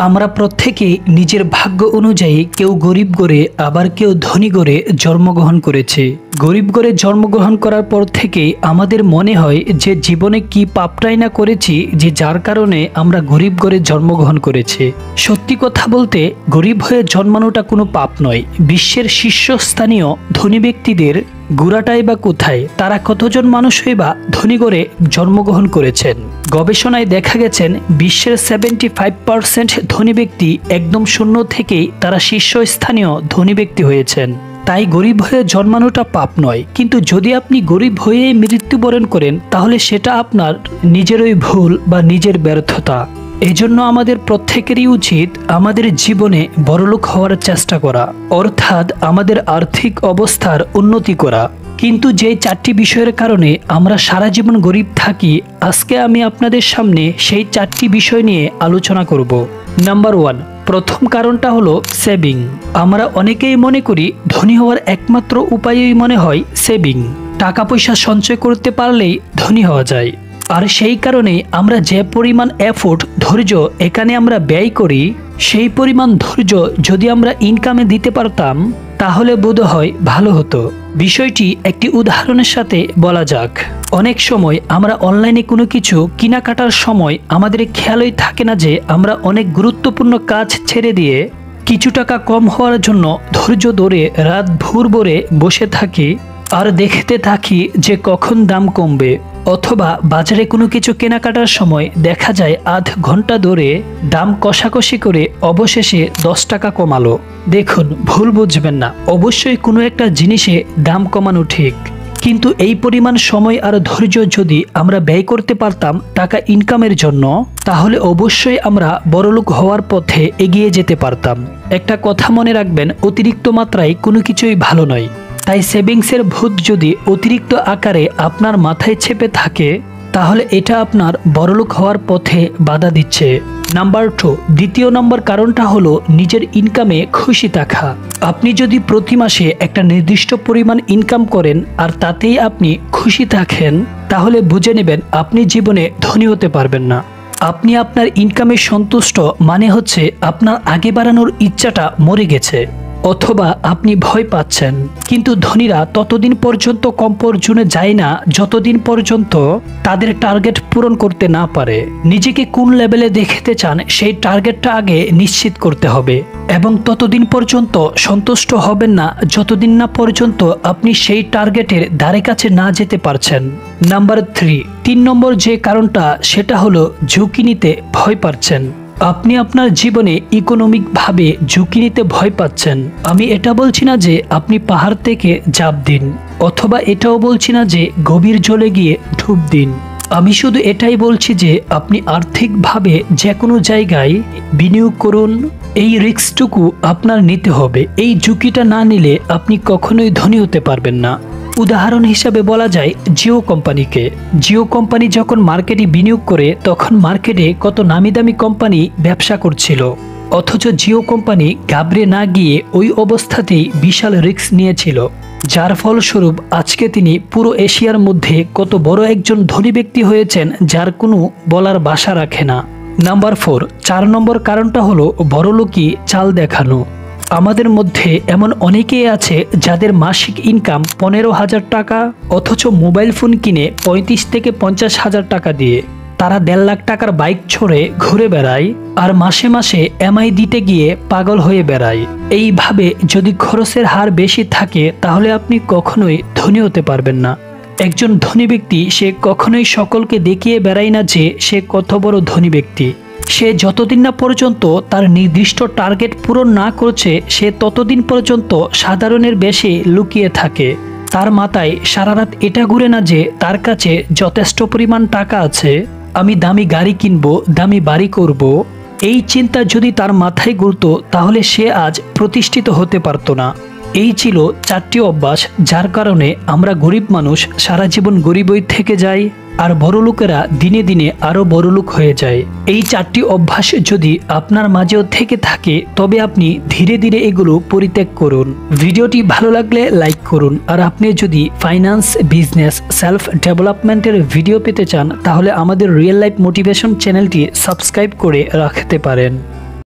আমরা প্রত্যেকে নিজের ভাগ্য অনুযায়ী কেউ গরিব ঘরে আবার কেউ ধনী ঘরে জন্মগ্রহণ করেছে। গরিব ঘরে জন্মগ্রহণ করার পর থেকেই আমাদের মনে হয় যে জীবনে কি পাপটাই না করেছি যে যার কারণে আমরা গরিব ঘরে জন্মগ্রহণ করেছি। সত্যি কথা বলতে গরিব হয়ে জন্মানোটা কোনো পাপ নয়। বিশ্বের শীর্ষস্থানীয় ধনী ব্যক্তিদের গোড়াটাই বা কোথায়, তারা কতজন মানুষই বা ধনী ঘরে জন্মগ্রহণ করেছেন। গবেষণায় দেখা গেছেন বিশ্বের 75% ধনী ব্যক্তি একদম শূন্য থেকেই তারা শীর্ষস্থানীয় ধনী ব্যক্তি হয়েছেন। তাই গরিব হয়ে জন্মানোটা পাপ নয়, কিন্তু যদি আপনি গরিব হয়ে মৃত্যুবরণ করেন তাহলে সেটা আপনার নিজেরই ভুল বা নিজের ব্যর্থতা। এজন্য আমাদের প্রত্যেকেরই উচিত আমাদের জীবনে বড়লোক হওয়ার চেষ্টা করা, অর্থাৎ আমাদের আর্থিক অবস্থার উন্নতি করা। কিন্তু যে 4টি বিষয়ের কারণে আমরা সারা জীবন গরিব থাকি, আজকে আমি আপনাদের সামনে সেই 4টি বিষয় নিয়ে আলোচনা করব। নাম্বার 1, প্রথম কারণটা হলো সেভিং। আমরা অনেকেই মনে করি ধনী হওয়ার একমাত্র উপায়ই মনে হয় সেভিং। টাকা পয়সা সঞ্চয় করতে পারলেই ধনী হওয়া যায়। আর সেই কারণে আমরা যে পরিমাণ এফোর্ট, ধৈর্য এখানে আমরা ব্যয় করি, সেই পরিমাণ ধৈর্য যদি আমরা ইনকামে দিতে পারতাম তাহলে বোধহয় ভালো হতো। বিষয়টি একটি উদাহরণের সাথে বলা যাক। অনেক সময় আমরা অনলাইনে কোনো কিছু কেনাকাটার সময় আমাদের খেয়ালই থাকে না যে আমরা অনেক গুরুত্বপূর্ণ কাজ ছেড়ে দিয়ে কিছু টাকা কম হওয়ার জন্য ধৈর্য ধরে রাত ভোর ভরে বসে থাকি আর দেখতে থাকি যে কখন দাম কমবে। অথবা বাজারে কোনো কিছু কেনাকাটার সময় দেখা যায় আধ ঘন্টা ধরে দাম কষাকষি করে অবশেষে 10 টাকা কমালো। দেখুন, ভুল বুঝবেন না, অবশ্যই কোনো একটা জিনিসে দাম কমানো ঠিক, কিন্তু এই পরিমাণ সময় আর ধৈর্য যদি আমরা ব্যয় করতে পারতাম টাকা ইনকামের জন্য, তাহলে অবশ্যই আমরা বড়লোক হওয়ার পথে এগিয়ে যেতে পারতাম। একটা কথা মনে রাখবেন, অতিরিক্ত মাত্রায় কোনো কিছুই ভালো নয়। তাই সেভিংসের ভূত যদি অতিরিক্ত আকারে আপনার মাথায় চেপে থাকে তাহলে এটা আপনার বড়লোক হওয়ার পথে বাধা দিচ্ছে। নাম্বার 2, দ্বিতীয় নম্বর কারণটা হলো নিজের ইনকামে খুশি থাকা। আপনি যদি প্রতি মাসে একটা নির্দিষ্ট পরিমাণ ইনকাম করেন আর তাতেই আপনি খুশি থাকেন, তাহলে বুঝে নেবেন আপনি জীবনে ধনী হতে পারবেন না। আপনি আপনার ইনকামে সন্তুষ্ট মানে হচ্ছে আপনার আগে বাড়ানোর ইচ্ছাটা মরে গেছে, অথবা আপনি ভয় পাচ্ছেন। কিন্তু ধনীরা ততদিন পর্যন্ত কমফোর্ট জোনে যায় না যতদিন পর্যন্ত তাদের টার্গেট পূরণ করতে না পারে। নিজেকে কোন লেভেলে দেখতে চান সেই টার্গেটটা আগে নিশ্চিত করতে হবে, এবং ততদিন পর্যন্ত সন্তুষ্ট হবেন না যতদিন না পর্যন্ত আপনি সেই টার্গেটের ধারে কাছে না যেতে পারছেন। নাম্বার 3 নম্বর যে কারণটা সেটা হলো ঝুঁকি নিতে ভয় পাচ্ছেন। আপনি আপনার জীবনে ইকোনমিকভাবে ঝুঁকি নিতে ভয় পাচ্ছেন। আমি এটা বলছি না যে আপনি পাহাড় থেকে ঝাঁপ দিন, অথবা এটাও বলছি না যে গভীর জলে গিয়ে ডুব দিন। আমি শুধু এটাই বলছি যে আপনি আর্থিকভাবে যে কোনো জায়গায় বিনিয়োগ করুন। এই রিস্কটুকু আপনার নিতে হবে। এই ঝুঁকিটা না নিলে আপনি কখনোই ধনী হতে পারবেন না। উদাহরণ হিসাবে বলা যায় জিও কোম্পানিকে। জিও কোম্পানি যখন মার্কেটে বিনিয়োগ করে তখন মার্কেটে কত নামি দামি কোম্পানি ব্যবসা করছিল, অথচ জিও কোম্পানি ঘাবড়ে না গিয়ে ওই অবস্থাতেই বিশাল রিস্ক নিয়েছিল, যার ফলস্বরূপ আজকে তিনি পুরো এশিয়ার মধ্যে কত বড় একজন ধনী ব্যক্তি হয়েছেন যার কোনো বলার ভাষা রাখে না। নাম্বার 4 নম্বর কারণটা হলো বড়লোকি চাল দেখানো। আমাদের মধ্যে এমন অনেকেই আছে যাদের মাসিক ইনকাম 15,000 টাকা, অথচ মোবাইল ফোন কিনে 35 থেকে 50,000 টাকা দিয়ে। তারা 1.5 লাখ টাকার বাইক ছড়ে ঘুরে বেড়ায় আর মাসে মাসে এমআই দিতে গিয়ে পাগল হয়ে বেড়ায়। এইভাবে যদি খরচের হার বেশি থাকে তাহলে আপনি কখনোই ধনী হতে পারবেন না। একজন ধনী ব্যক্তি সে কখনোই সকলকে দেখিয়ে বেড়ায় না যে সে কত বড় ধনী ব্যক্তি। সে যতদিন না পর্যন্ত তার নির্দিষ্ট টার্গেট পূরণ না করছে সে ততদিন পর্যন্ত সাধারণের বেশি লুকিয়ে থাকে। তার মাথায় সারা রাত এটা ঘুরে না যে তার কাছে যথেষ্ট পরিমাণ টাকা আছে, আমি দামি গাড়ি কিনবো, দামি বাড়ি করব। এই চিন্তা যদি তার মাথায় ঘুরতো তাহলে সে আজ প্রতিষ্ঠিত হতে পারতো না। এই ছিল 4টি অভ্যাস যার কারণে আমরা গরিব মানুষ সারা জীবন গরিবই থেকে যাই আর বড়লোকেরা দিনে দিনে আরো বড়লোক হয়ে যায়। এই 4টি অভ্যাস যদি আপনার মাঝেও থেকে থাকে তবে আপনি ধীরে ধীরে এগুলো পরিত্যাগ করুন। ভিডিওটি ভালো লাগলে লাইক করুন, আর আপনি যদি ফাইন্যান্স, বিজনেস, সেলফ ডেভেলপমেন্টের ভিডিও পেতে চান তাহলে আমাদের রিয়েল লাইফ মোটিভেশন চ্যানেলটি সাবস্ক্রাইব করে রাখতে পারেন।